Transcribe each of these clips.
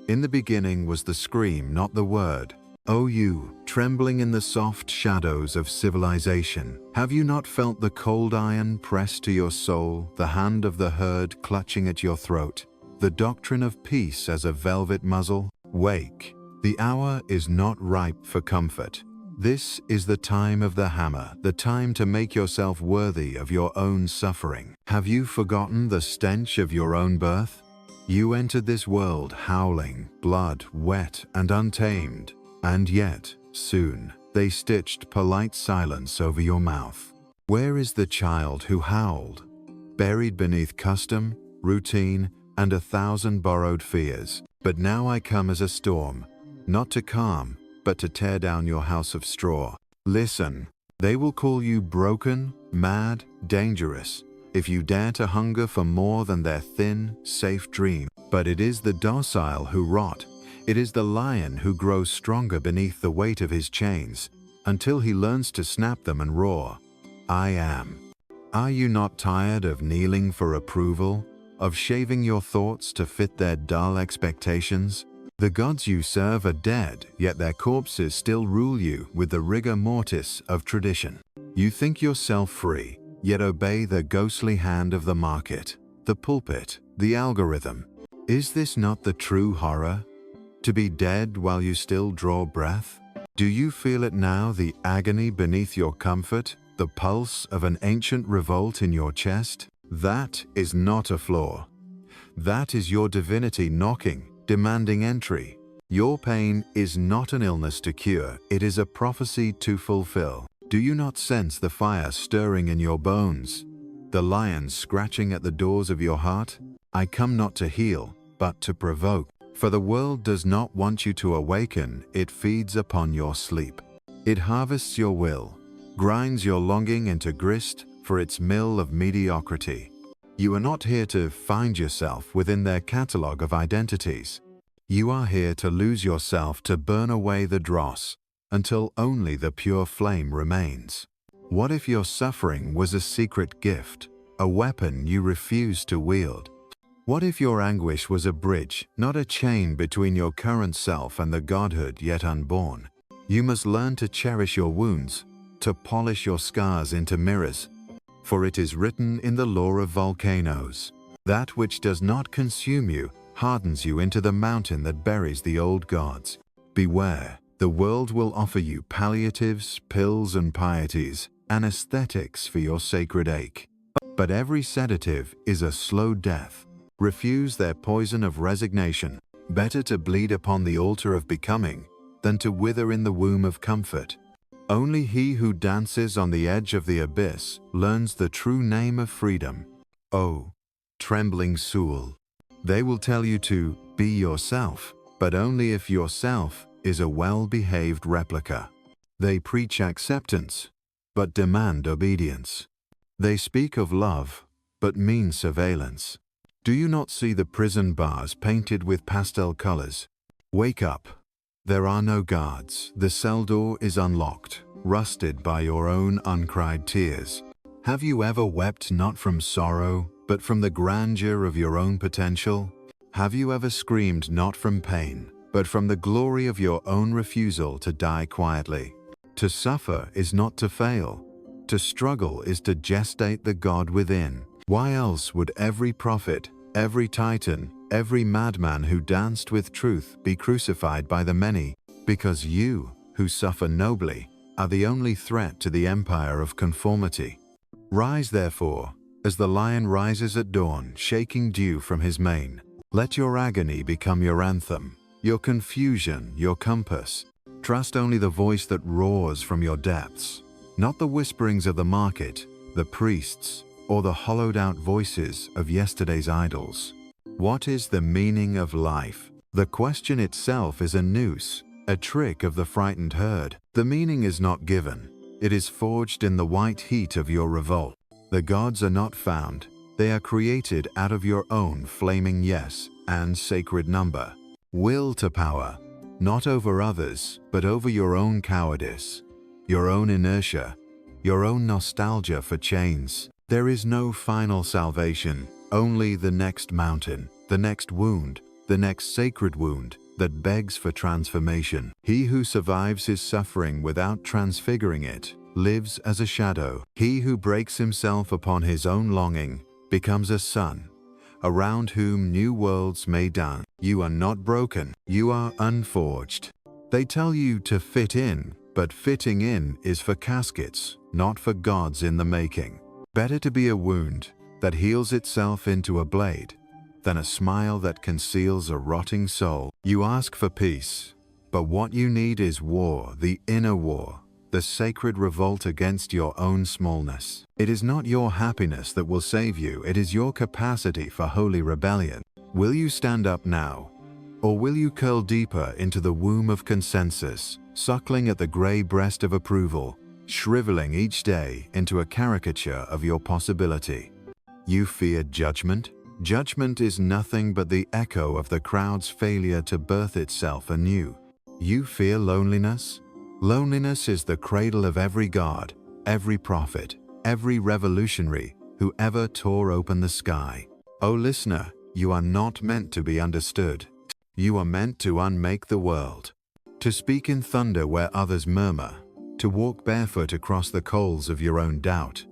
In the beginning was the scream, not the word. O you, trembling in the soft shadows of civilization, have you not felt the cold iron pressed to your soul, the hand of the herd clutching at your throat, the doctrine of peace as a velvet muzzle? Wake, the hour is not ripe for comfort. This is the time of the hammer, the time to make yourself worthy of your own suffering. Have you forgotten the stench of your own birth? You entered this world howling, blood, wet and untamed, and yet, soon, they stitched polite silence over your mouth. Where is the child who howled? Buried beneath custom, routine, and 1,000 borrowed fears. But now I come as a storm, not to calm, but to tear down your house of straw. Listen, they will call you broken, mad, dangerous, if you dare to hunger for more than their thin, safe dream. But it is the docile who rot. It is the lion who grows stronger beneath the weight of his chains, until he learns to snap them and roar, I am. Are you not tired of kneeling for approval, of shaving your thoughts to fit their dull expectations? The gods you serve are dead, yet their corpses still rule you with the rigor mortis of tradition. You think yourself free, yet obey the ghostly hand of the market, the pulpit, the algorithm. Is this not the true horror? To be dead while you still draw breath? Do you feel it now, the agony beneath your comfort, the pulse of an ancient revolt in your chest? That is not a flaw. That is your divinity knocking, demanding entry. Your pain is not an illness to cure, it is a prophecy to fulfill. Do you not sense the fire stirring in your bones, the lion scratching at the doors of your heart? I come not to heal, but to provoke. For the world does not want you to awaken, it feeds upon your sleep. It harvests your will, grinds your longing into grist for its mill of mediocrity. You are not here to find yourself within their catalogue of identities. You are here to lose yourself, to burn away the dross, until only the pure flame remains. What if your suffering was a secret gift, a weapon you refuse to wield? What if your anguish was a bridge, not a chain between your current self and the godhood yet unborn? You must learn to cherish your wounds, to polish your scars into mirrors. For it is written in the law of volcanoes, that which does not consume you hardens you into the mountain that buries the old gods. Beware, the world will offer you palliatives, pills and pieties, anesthetics for your sacred ache. But every sedative is a slow death. Refuse their poison of resignation. Better to bleed upon the altar of becoming than to wither in the womb of comfort. Only he who dances on the edge of the abyss learns the true name of freedom. Oh, trembling soul, they will tell you to be yourself, but only if yourself is a well-behaved replica. They preach acceptance, but demand obedience. They speak of love, but mean surveillance. Do you not see the prison bars painted with pastel colors? Wake up. There are no guards. The cell door is unlocked, rusted by your own uncried tears. Have you ever wept not from sorrow, but from the grandeur of your own potential? Have you ever screamed not from pain, but from the glory of your own refusal to die quietly? To suffer is not to fail. To struggle is to gestate the God within. Why else would every prophet, every titan, every madman who danced with truth be crucified by the many? Because you, who suffer nobly, are the only threat to the empire of conformity. Rise therefore, as the lion rises at dawn, shaking dew from his mane. Let your agony become your anthem, your confusion, your compass. Trust only the voice that roars from your depths, not the whisperings of the market, the priests, or the hollowed-out voices of yesterday's idols. What is the meaning of life? The question itself is a noose, a trick of the frightened herd. The meaning is not given. It is forged in the white heat of your revolt. The gods are not found. They are created out of your own flaming yes and sacred number. Will to power, not over others, but over your own cowardice, your own inertia, your own nostalgia for chains. There is no final salvation, only the next mountain, the next wound, the next sacred wound that begs for transformation. He who survives his suffering without transfiguring it lives as a shadow. He who breaks himself upon his own longing becomes a sun, around whom new worlds may dance. You are not broken, you are unforged. They tell you to fit in, but fitting in is for caskets, not for gods in the making. Better to be a wound that heals itself into a blade than a smile that conceals a rotting soul. You ask for peace, but what you need is war, the inner war, the sacred revolt against your own smallness. It is not your happiness that will save you, it is your capacity for holy rebellion. Will you stand up now, or will you curl deeper into the womb of consensus, suckling at the gray breast of approval, shriveling each day into a caricature of your possibility? You fear judgment? Judgment is nothing but the echo of the crowd's failure to birth itself anew. You fear loneliness? Loneliness is the cradle of every god, every prophet, every revolutionary who ever tore open the sky. O listener, you are not meant to be understood. You are meant to unmake the world, to speak in thunder where others murmur, to walk barefoot across the coals of your own doubt.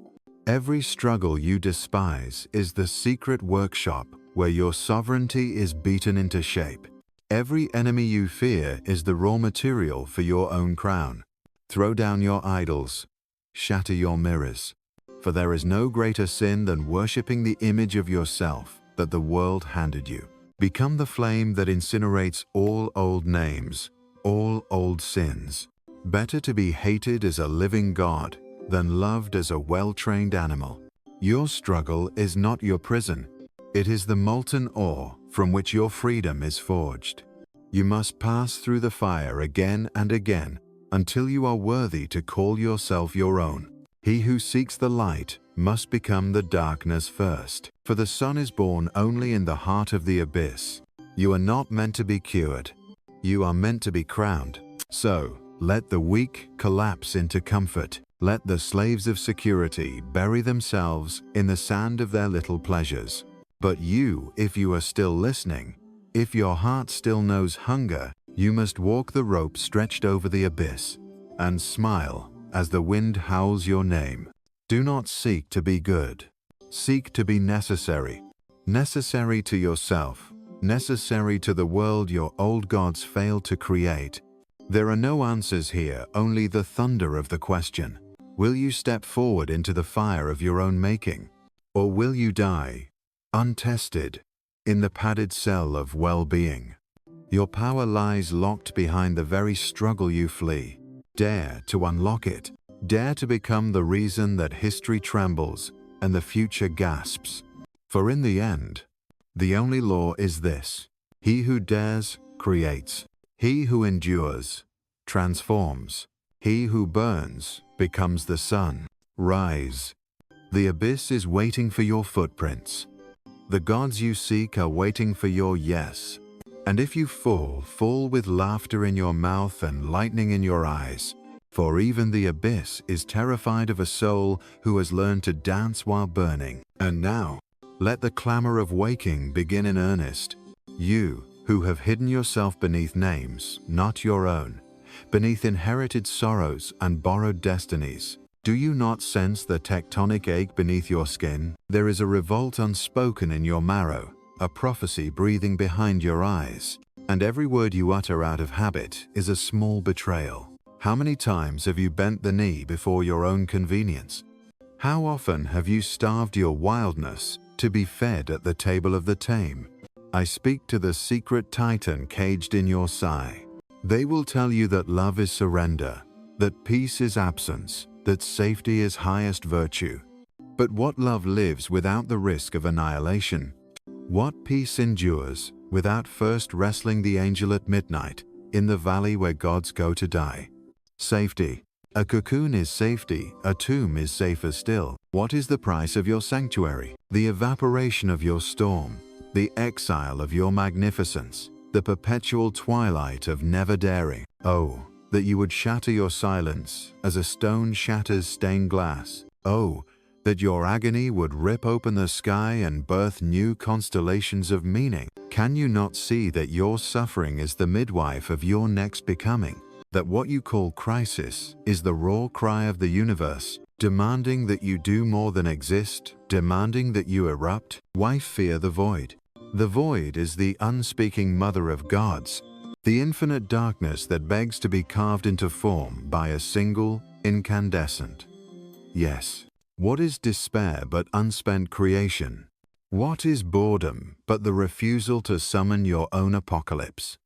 Every struggle you despise is the secret workshop where your sovereignty is beaten into shape. Every enemy you fear is the raw material for your own crown. Throw down your idols, shatter your mirrors, for there is no greater sin than worshipping the image of yourself that the world handed you. Become the flame that incinerates all old names, all old sins. Better to be hated as a living God than loved as a well-trained animal. Your struggle is not your prison. It is the molten ore from which your freedom is forged. You must pass through the fire again and again until you are worthy to call yourself your own. He who seeks the light must become the darkness first, for the sun is born only in the heart of the abyss. You are not meant to be cured. You are meant to be crowned. So, let the weak collapse into comfort. Let the slaves of security bury themselves in the sand of their little pleasures. But you, if you are still listening, if your heart still knows hunger, you must walk the rope stretched over the abyss and smile as the wind howls your name. Do not seek to be good. Seek to be necessary. Necessary to yourself, necessary to the world your old gods failed to create. There are no answers here, only the thunder of the question. Will you step forward into the fire of your own making? Or will you die, untested, in the padded cell of well-being? Your power lies locked behind the very struggle you flee. Dare to unlock it. Dare to become the reason that history trembles and the future gasps. For in the end, the only law is this: he who dares, creates. He who endures, transforms. He who burns, becomes the sun. Rise. The abyss is waiting for your footprints. The gods you seek are waiting for your yes. And if you fall, fall with laughter in your mouth and lightning in your eyes. For even the abyss is terrified of a soul who has learned to dance while burning. And now, let the clamor of waking begin in earnest. You, who have hidden yourself beneath names, not your own, beneath inherited sorrows and borrowed destinies. Do you not sense the tectonic ache beneath your skin? There is a revolt unspoken in your marrow, a prophecy breathing behind your eyes, and every word you utter out of habit is a small betrayal. How many times have you bent the knee before your own convenience? How often have you starved your wildness to be fed at the table of the tame? I speak to the secret titan caged in your sigh. They will tell you that love is surrender, that peace is absence, that safety is highest virtue. But what love lives without the risk of annihilation? What peace endures without first wrestling the angel at midnight in the valley where gods go to die? Safety. A cocoon is safety, a tomb is safer still. What is the price of your sanctuary? The evaporation of your storm, the exile of your magnificence, the perpetual twilight of never daring. Oh, that you would shatter your silence as a stone shatters stained glass. Oh, that your agony would rip open the sky and birth new constellations of meaning. Can you not see that your suffering is the midwife of your next becoming? That what you call crisis is the raw cry of the universe, demanding that you do more than exist, demanding that you erupt? Why fear the void? The void is the unspeaking mother of gods, the infinite darkness that begs to be carved into form by a single incandescent. Yes, what is despair but unspent creation? What is boredom but the refusal to summon your own apocalypse?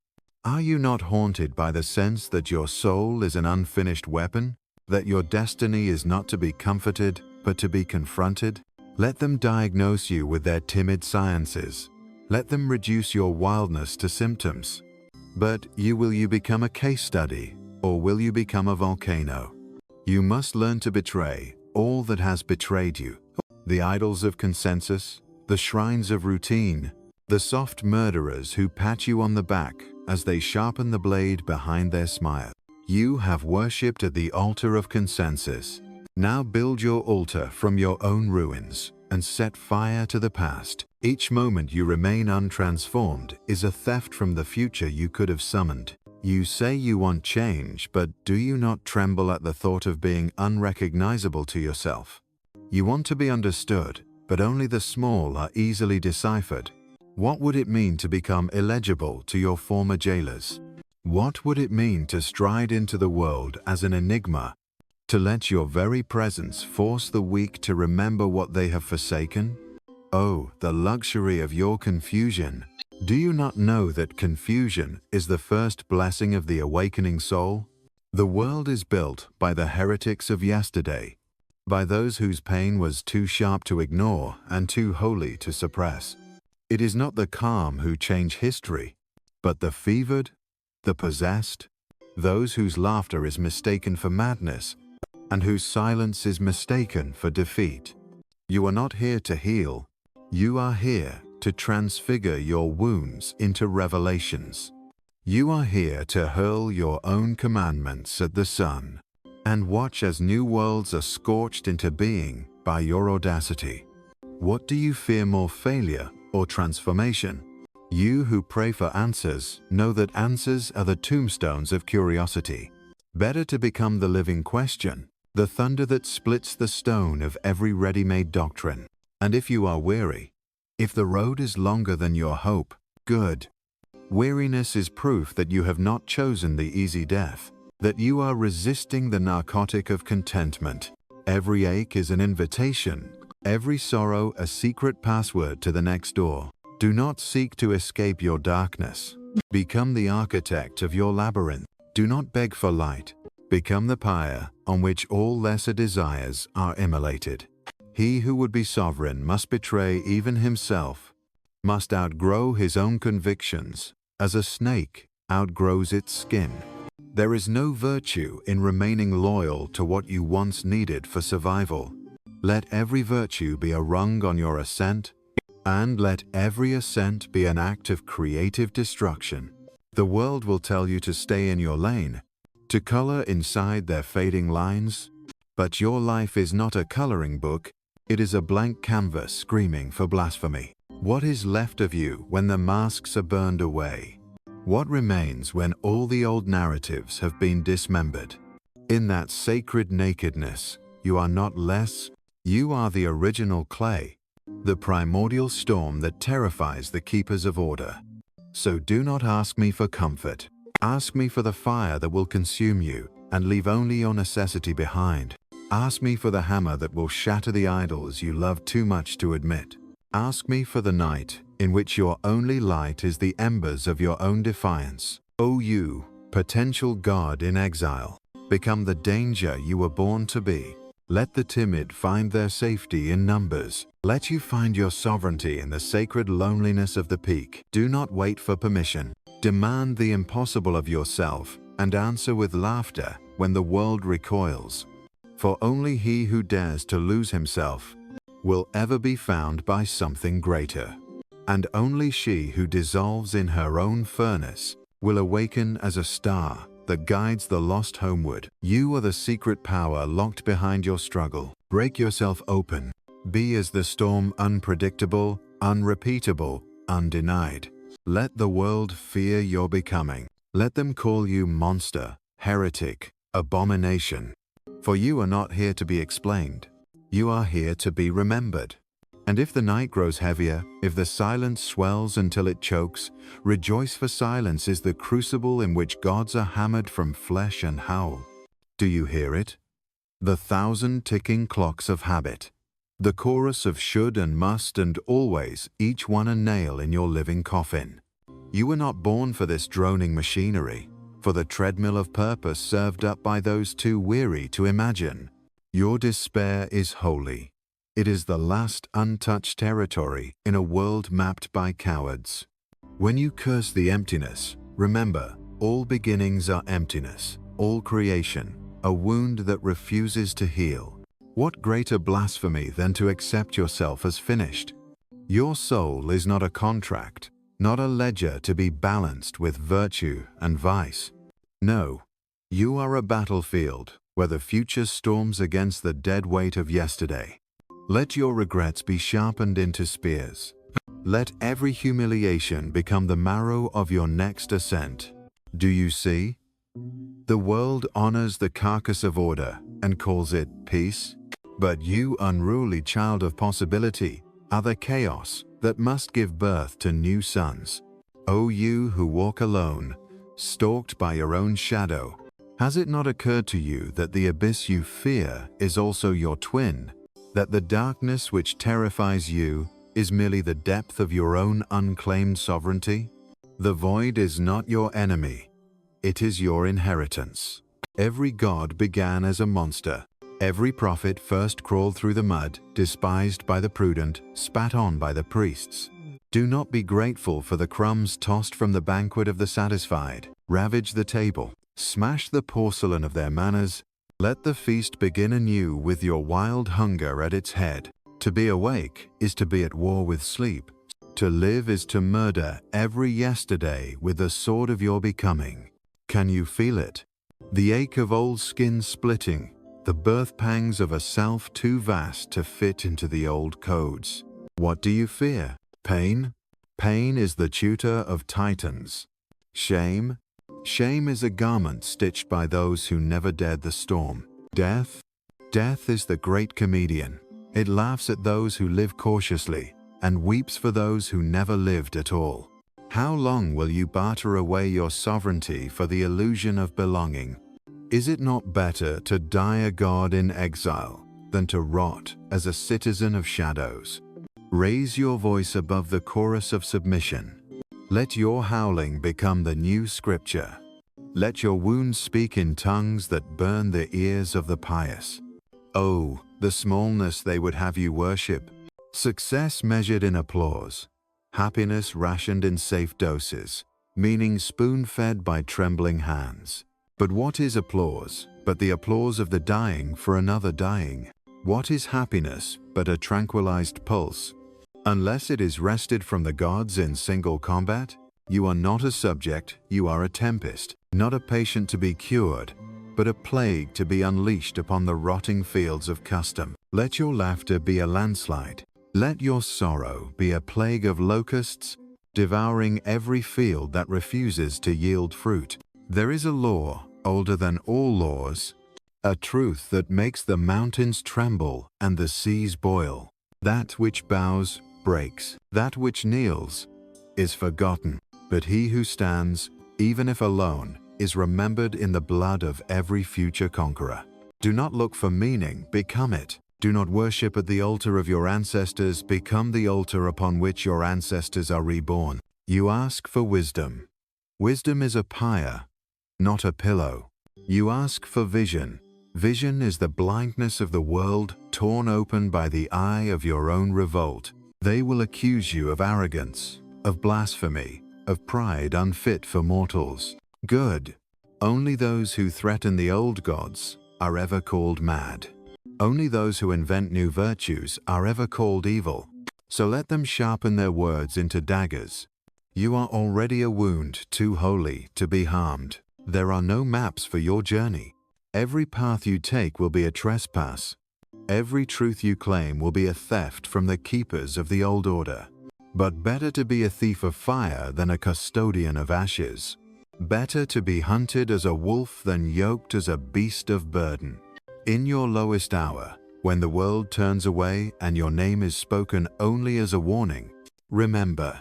Are you not haunted by the sense that your soul is an unfinished weapon, that your destiny is not to be comforted but to be confronted? Let them diagnose you with their timid sciences. Let them reduce your wildness to symptoms. But will you become a case study, or will you become a volcano? You must learn to betray all that has betrayed you. The idols of consensus, the shrines of routine, the soft murderers who pat you on the back as they sharpen the blade behind their smile. You have worshipped at the altar of consensus. Now build your altar from your own ruins and set fire to the past. Each moment you remain untransformed is a theft from the future you could have summoned. You say you want change, but do you not tremble at the thought of being unrecognizable to yourself? You want to be understood, but only the small are easily deciphered. What would it mean to become illegible to your former jailers? What would it mean to stride into the world as an enigma, to let your very presence force the weak to remember what they have forsaken? Oh, the luxury of your confusion! Do you not know that confusion is the first blessing of the awakening soul? The world is built by the heretics of yesterday, by those whose pain was too sharp to ignore and too holy to suppress. It is not the calm who change history, but the fevered, the possessed, those whose laughter is mistaken for madness, and whose silence is mistaken for defeat. You are not here to heal. You are here to transfigure your wounds into revelations. You are here to hurl your own commandments at the sun and watch as new worlds are scorched into being by your audacity. What do you fear more, failure or transformation? You who pray for answers know that answers are the tombstones of curiosity. Better to become the living question, the thunder that splits the stone of every ready-made doctrine. And if you are weary, if the road is longer than your hope, good. Weariness is proof that you have not chosen the easy death, that you are resisting the narcotic of contentment. Every ache is an invitation, every sorrow a secret password to the next door. Do not seek to escape your darkness. Become the architect of your labyrinth. Do not beg for light. Become the pyre on which all lesser desires are immolated. He who would be sovereign must betray even himself, must outgrow his own convictions, as a snake outgrows its skin. There is no virtue in remaining loyal to what you once needed for survival. Let every virtue be a rung on your ascent, and let every ascent be an act of creative destruction. The world will tell you to stay in your lane, to color inside their fading lines, but your life is not a coloring book. It is a blank canvas screaming for blasphemy. What is left of you when the masks are burned away? What remains when all the old narratives have been dismembered? In that sacred nakedness, you are not less. You are the original clay, the primordial storm that terrifies the keepers of order. So do not ask me for comfort. Ask me for the fire that will consume you and leave only your necessity behind. Ask me for the hammer that will shatter the idols you love too much to admit. Ask me for the night in which your only light is the embers of your own defiance. O you, potential God in exile, become the danger you were born to be. Let the timid find their safety in numbers. Let you find your sovereignty in the sacred loneliness of the peak. Do not wait for permission. Demand the impossible of yourself and answer with laughter when the world recoils. For only he who dares to lose himself will ever be found by something greater. And only she who dissolves in her own furnace will awaken as a star that guides the lost homeward. You are the secret power locked behind your struggle. Break yourself open. Be as the storm, unpredictable, unrepeatable, undenied. Let the world fear your becoming. Let them call you monster, heretic, abomination. For you are not here to be explained. You are here to be remembered. And if the night grows heavier, if the silence swells until it chokes, rejoice, for silence is the crucible in which gods are hammered from flesh and howl. Do you hear it? The 1,000 ticking clocks of habit. The chorus of should and must and always, each one a nail in your living coffin. You were not born for this droning machinery, for the treadmill of purpose served up by those too weary to imagine. Your despair is holy. It is the last untouched territory in a world mapped by cowards. When you curse the emptiness, remember, all beginnings are emptiness, all creation, a wound that refuses to heal. What greater blasphemy than to accept yourself as finished? Your soul is not a contract, not a ledger to be balanced with virtue and vice. No, you are a battlefield where the future storms against the dead weight of yesterday. Let your regrets be sharpened into spears. Let every humiliation become the marrow of your next ascent. Do you see? The world honors the carcass of order and calls it peace. But you, unruly child of possibility, are the chaos that must give birth to new suns. O you who walk alone, stalked by your own shadow, has it not occurred to you that the abyss you fear is also your twin? That the darkness which terrifies you is merely the depth of your own unclaimed sovereignty? The void is not your enemy. It is your inheritance. Every god began as a monster. Every prophet first crawled through the mud, despised by the prudent, spat on by the priests. Do not be grateful for the crumbs tossed from the banquet of the satisfied. Ravage the table. Smash the porcelain of their manners. Let the feast begin anew with your wild hunger at its head. To be awake is to be at war with sleep. To live is to murder every yesterday with the sword of your becoming. Can you feel it? The ache of old skin splitting, the birth pangs of a self too vast to fit into the old codes. What do you fear? Pain? Pain is the tutor of titans. Shame? Shame is a garment stitched by those who never dared the storm. Death? Death is the great comedian. It laughs at those who live cautiously and weeps for those who never lived at all. How long will you barter away your sovereignty for the illusion of belonging? Is it not better to die a god in exile than to rot as a citizen of shadows? Raise your voice above the chorus of submission. Let your howling become the new scripture. Let your wounds speak in tongues that burn the ears of the pious. Oh, the smallness they would have you worship. Success measured in applause. Happiness rationed in safe doses. Meaning spoon-fed by trembling hands. But what is applause but the applause of the dying for another dying? What is happiness but a tranquilized pulse? Unless it is wrested from the gods in single combat, you are not a subject, you are a tempest, not a patient to be cured, but a plague to be unleashed upon the rotting fields of custom. Let your laughter be a landslide. Let your sorrow be a plague of locusts, devouring every field that refuses to yield fruit. There is a law older than all laws, a truth that makes the mountains tremble and the seas boil. That which bows breaks. That which kneels is forgotten. But he who stands, even if alone, is remembered in the blood of every future conqueror. Do not look for meaning, become it. Do not worship at the altar of your ancestors, become the altar upon which your ancestors are reborn. You ask for wisdom. Wisdom is a pyre, not a pillow. You ask for vision. Vision is the blindness of the world torn open by the eye of your own revolt. They will accuse you of arrogance, of blasphemy, of pride unfit for mortals. Good. Only those who threaten the old gods are ever called mad. Only those who invent new virtues are ever called evil. So let them sharpen their words into daggers. You are already a wound too holy to be harmed. There are no maps for your journey. Every path you take will be a trespass. Every truth you claim will be a theft from the keepers of the old order. But better to be a thief of fire than a custodian of ashes. Better to be hunted as a wolf than yoked as a beast of burden. In your lowest hour, when the world turns away and your name is spoken only as a warning, remember,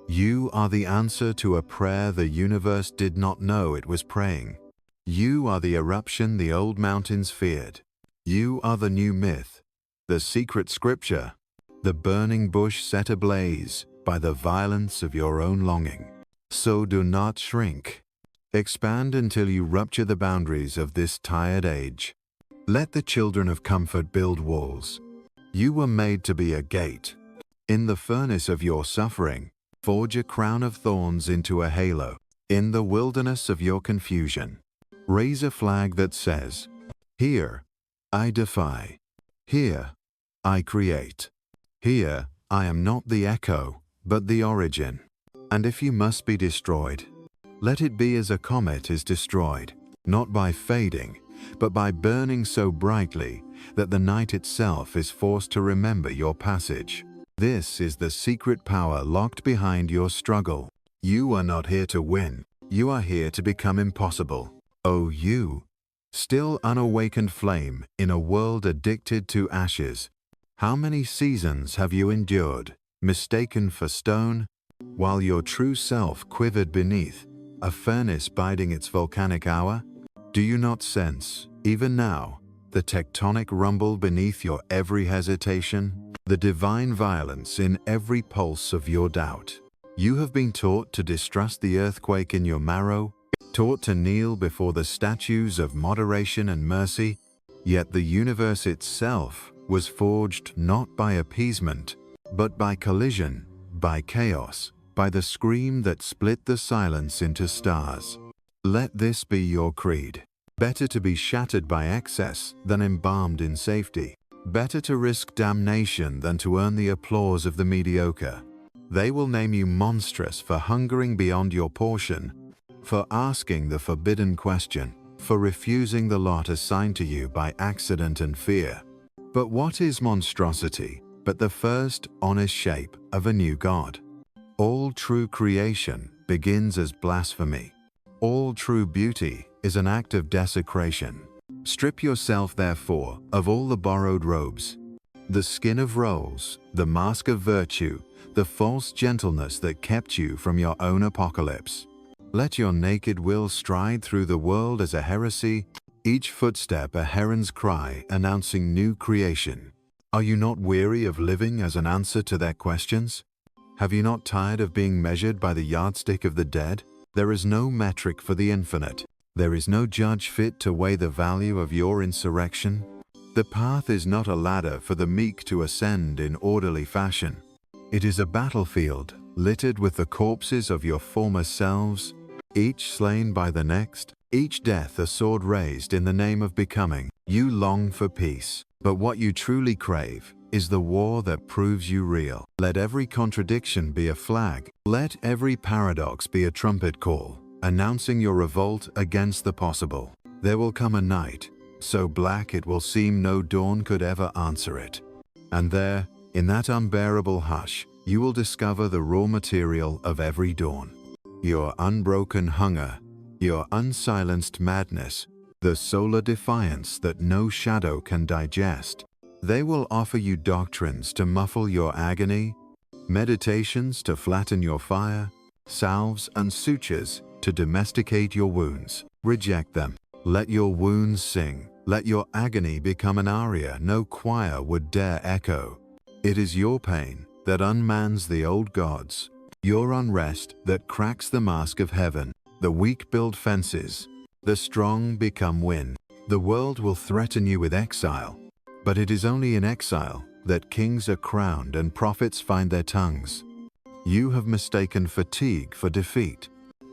you are the answer to a prayer the universe did not know it was praying. You are the eruption the old mountains feared. You are the new myth, the secret scripture, the burning bush set ablaze by the violence of your own longing. So do not shrink. Expand until you rupture the boundaries of this tired age. Let the children of comfort build walls. You were made to be a gate. In the furnace of your suffering, forge a crown of thorns into a halo. In the wilderness of your confusion, raise a flag that says, "Here, I defy. Here, I create. Here, I am not the echo, but the origin." And if you must be destroyed, let it be as a comet is destroyed, not by fading, but by burning so brightly that the night itself is forced to remember your passage. This is the secret power locked behind your struggle. You are not here to win. You are here to become impossible. Oh, you, still unawakened flame in a world addicted to ashes. How many seasons have you endured, mistaken for stone, while your true self quivered beneath, a furnace biding its volcanic hour? Do you not sense, even now, the tectonic rumble beneath your every hesitation, the divine violence in every pulse of your doubt? You have been taught to distrust the earthquake in your marrow, taught to kneel before the statues of moderation and mercy, yet the universe itself was forged not by appeasement, but by collision, by chaos, by the scream that split the silence into stars. Let this be your creed. Better to be shattered by excess than embalmed in safety. Better to risk damnation than to earn the applause of the mediocre. They will name you monstrous for hungering beyond your portion, for asking the forbidden question, for refusing the lot assigned to you by accident and fear. But what is monstrosity but the first honest shape of a new God? All true creation begins as blasphemy. All true beauty is an act of desecration. Strip yourself, therefore, of all the borrowed robes, the skin of roles, the mask of virtue, the false gentleness that kept you from your own apocalypse. Let your naked will stride through the world as a heresy, each footstep a heron's cry announcing new creation. Are you not weary of living as an answer to their questions? Have you not tired of being measured by the yardstick of the dead? There is no metric for the infinite. There is no judge fit to weigh the value of your insurrection. The path is not a ladder for the meek to ascend in orderly fashion. It is a battlefield littered with the corpses of your former selves, each slain by the next, each death a sword raised in the name of becoming. You long for peace, but what you truly crave is the war that proves you real. Let every contradiction be a flag. Let every paradox be a trumpet call, announcing your revolt against the possible. There will come a night, so black it will seem no dawn could ever answer it. And there, in that unbearable hush, you will discover the raw material of every dawn. Your unbroken hunger, your unsilenced madness, the solar defiance that no shadow can digest. They will offer you doctrines to muffle your agony, meditations to flatten your fire, salves and sutures to domesticate your wounds. Reject them. Let your wounds sing. Let your agony become an aria no choir would dare echo. It is your pain that unmans the old gods, your unrest that cracks the mask of heaven. The weak build fences, the strong become wind. The world will threaten you with exile, but it is only in exile that kings are crowned and prophets find their tongues. You have mistaken fatigue for defeat,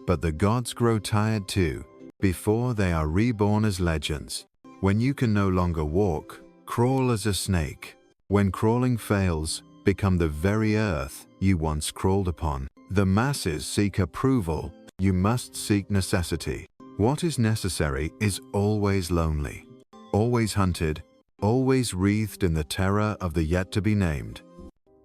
but the gods grow tired too, before they are reborn as legends. When you can no longer walk, crawl as a snake. When crawling fails, become the very earth you once crawled upon. The masses seek approval, you must seek necessity. What is necessary is always lonely, always hunted, always wreathed in the terror of the yet-to-be-named.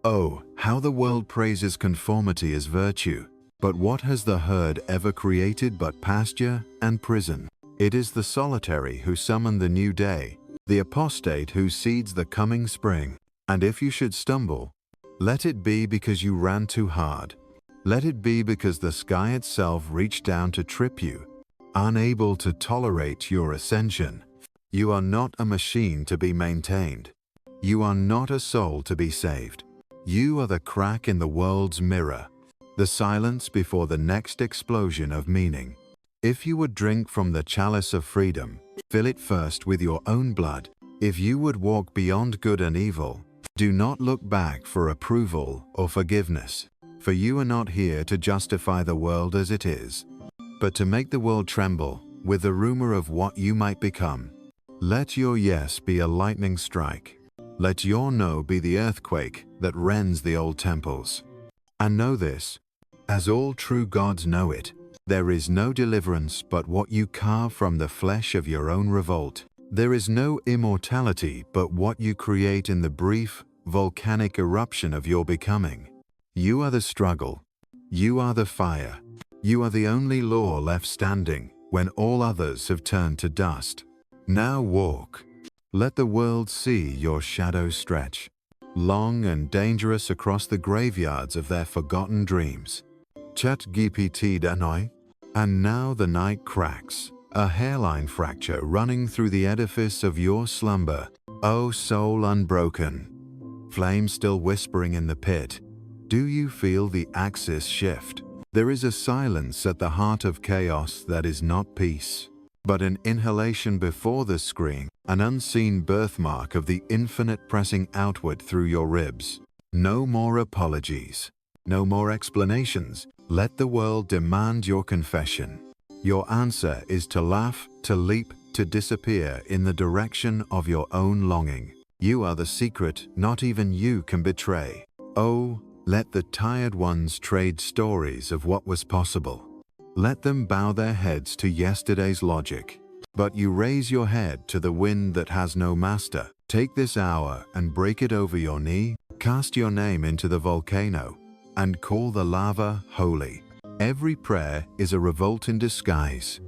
Oh, how the world praises conformity as virtue. But what has the herd ever created but pasture and prison? It is the solitary who summon the new day, the apostate who seeds the coming spring. And if you should stumble, let it be because you ran too hard. Let it be because the sky itself reached down to trip you, unable to tolerate your ascension. You are not a machine to be maintained. You are not a soul to be saved. You are the crack in the world's mirror, the silence before the next explosion of meaning. If you would drink from the chalice of freedom, fill it first with your own blood. If you would walk beyond good and evil, do not look back for approval or forgiveness, for you are not here to justify the world as it is, but to make the world tremble with the rumor of what you might become. Let your yes be a lightning strike. Let your no be the earthquake that rends the old temples. And know this, as all true gods know it, there is no deliverance but what you carve from the flesh of your own revolt. There is no immortality but what you create in the brief, volcanic eruption of your becoming. You are the struggle. You are the fire. You are the only law left standing when all others have turned to dust. Now walk. Let the world see your shadow stretch, long and dangerous across the graveyards of their forgotten dreams. Chat GPT danoi. And now the night cracks, a hairline fracture running through the edifice of your slumber. O soul unbroken, flame still whispering in the pit. Do you feel the axis shift? There is a silence at the heart of chaos that is not peace, but an inhalation before the scream, an unseen birthmark of the infinite pressing outward through your ribs. No more apologies, no more explanations. Let the world demand your confession. Your answer is to laugh, to leap, to disappear in the direction of your own longing. You are the secret not even you can betray. Oh, let the tired ones trade stories of what was possible. Let them bow their heads to yesterday's logic. But you raise your head to the wind that has no master. Take this hour and break it over your knee. Cast your name into the volcano and call the lava holy. Every prayer is a revolt in disguise.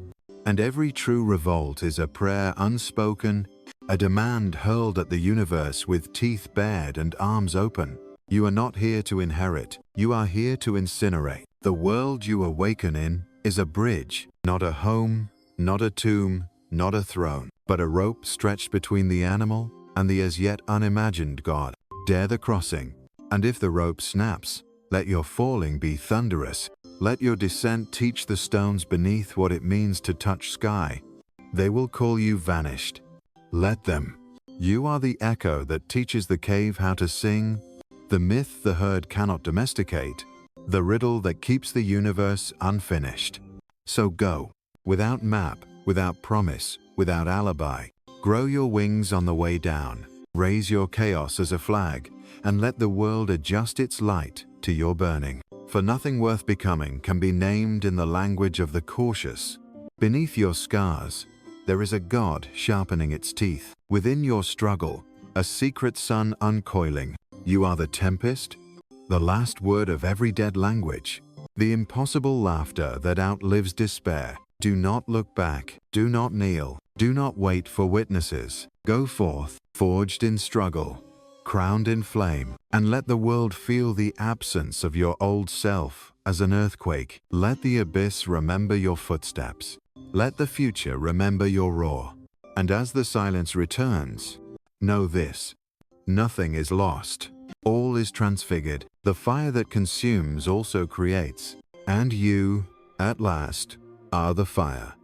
And every true revolt is a prayer unspoken, a demand hurled at the universe with teeth bared and arms open. You are not here to inherit. You are here to incinerate. The world you awaken in is a bridge, not a home, not a tomb, not a throne, but a rope stretched between the animal and the as yet unimagined God. Dare the crossing, and if the rope snaps, let your falling be thunderous. Let your descent teach the stones beneath what it means to touch sky. They will call you vanished. Let them. You are the echo that teaches the cave how to sing, the myth the herd cannot domesticate, the riddle that keeps the universe unfinished. So go, without map, without promise, without alibi. Grow your wings on the way down. Raise your chaos as a flag, and let the world adjust its light to your burning. For nothing worth becoming can be named in the language of the cautious. Beneath your scars, there is a God sharpening its teeth. Within your struggle, a secret sun uncoiling. You are the tempest, the last word of every dead language, the impossible laughter that outlives despair. Do not look back, do not kneel, do not wait for witnesses. Go forth, forged in struggle, crowned in flame, and let the world feel the absence of your old self as an earthquake. Let the abyss remember your footsteps. Let the future remember your roar. And as the silence returns, know this: nothing is lost. All is transfigured. The fire that consumes also creates. And you, at last, are the fire.